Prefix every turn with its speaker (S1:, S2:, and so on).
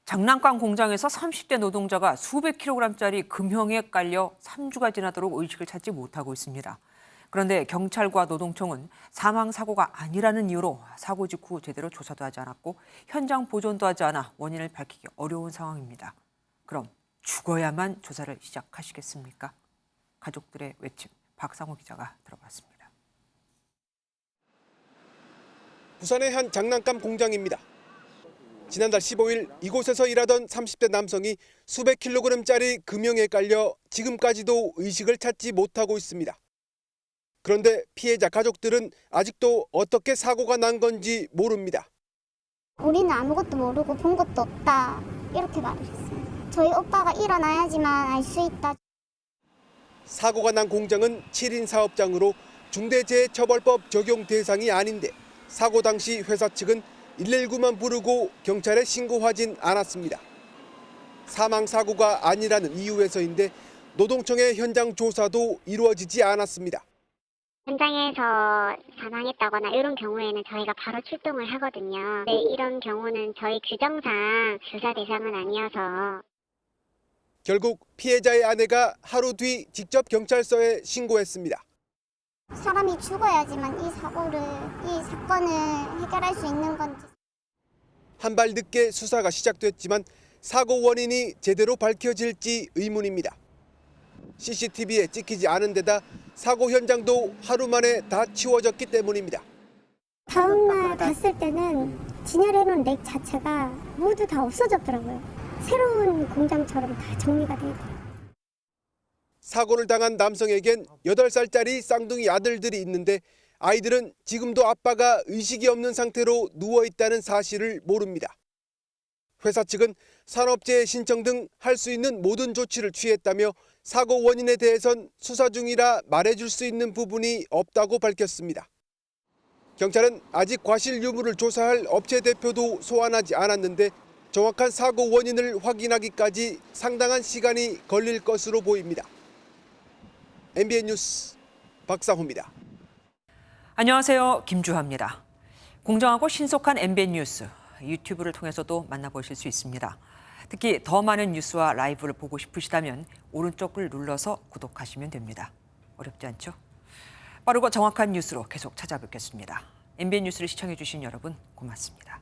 S1: 장난감 공장에서 30대 노동자가 수백 킬로그램짜리 금형에 깔려 3주가 지나도록 의식을 찾지 못하고 있습니다. 그런데 경찰과 노동청은 사망 사고가 아니라는 이유로 사고 직후 제대로 조사도 하지 않았고 현장 보존도 하지 않아 원인을 밝히기 어려운 상황입니다. 그럼 죽어야만 조사를 시작하시겠습니까? 가족들의 외침, 박상호 기자가 들어봤습니다.
S2: 부산의 한 장난감 공장입니다. 지난달 15일 이곳에서 일하던 30대 남성이 수백 킬로그램짜리 금형에 깔려 지금까지도 의식을 찾지 못하고 있습니다. 그런데 피해자 가족들은 아직도 어떻게 사고가 난 건지 모릅니다.
S3: 우리는 아무것도 모르고 본 것도 없다 이렇게 말했어요. 저희 오빠가 일어나야지만 알 수 있다.
S2: 사고가 난 공장은 7인 사업장으로 중대재해처벌법 적용 대상이 아닌데 사고 당시 회사 측은 119만 부르고 경찰에 신고하진 않았습니다. 사망 사고가 아니라는 이유에서인데 노동청의 현장 조사도 이루어지지 않았습니다.
S4: 현장에서 사망했다거나 이런 경우에는 저희가 바로 출동을 하거든요. 네, 이런 경우는 저희 규정상 조사 대상은 아니어서.
S2: 결국 피해자의 아내가 하루 뒤 직접 경찰서에 신고했습니다.
S3: 사람이 죽어야지만 이 사건을 해결할 수 있는 건지.
S2: 한 발 늦게 수사가 시작됐지만 사고 원인이 제대로 밝혀질지 의문입니다. CCTV에 찍히지 않은 데다 사고 현장도 하루 만에 다 치워졌기 때문입니다.
S3: 다음날 봤을 때는 진열해놓은 렉 자체가 모두 다 없어졌더라고요. 새로운 공장처럼 다 정리가 돼 있더라고요.
S2: 사고를 당한 남성에겐 8살짜리 쌍둥이 아들들이 있는데 아이들은 지금도 아빠가 의식이 없는 상태로 누워있다는 사실을 모릅니다. 회사 측은 산업재해 신청 등 할 수 있는 모든 조치를 취했다며 사고 원인에 대해선 수사 중이라 말해줄 수 있는 부분이 없다고 밝혔습니다. 경찰은 아직 과실 유무를 조사할 업체 대표도 소환하지 않았는데 정확한 사고 원인을 확인하기까지 상당한 시간이 걸릴 것으로 보입니다. MBN 뉴스 박상호입니다.
S1: 안녕하세요. 김주하입니다. 공정하고 신속한 MBN 뉴스, 유튜브를 통해서도 만나보실 수 있습니다. 특히 더 많은 뉴스와 라이브를 보고 싶으시다면 오른쪽을 눌러서 구독하시면 됩니다. 어렵지 않죠? 빠르고 정확한 뉴스로 계속 찾아뵙겠습니다. MBN 뉴스를 시청해 주신 여러분 고맙습니다.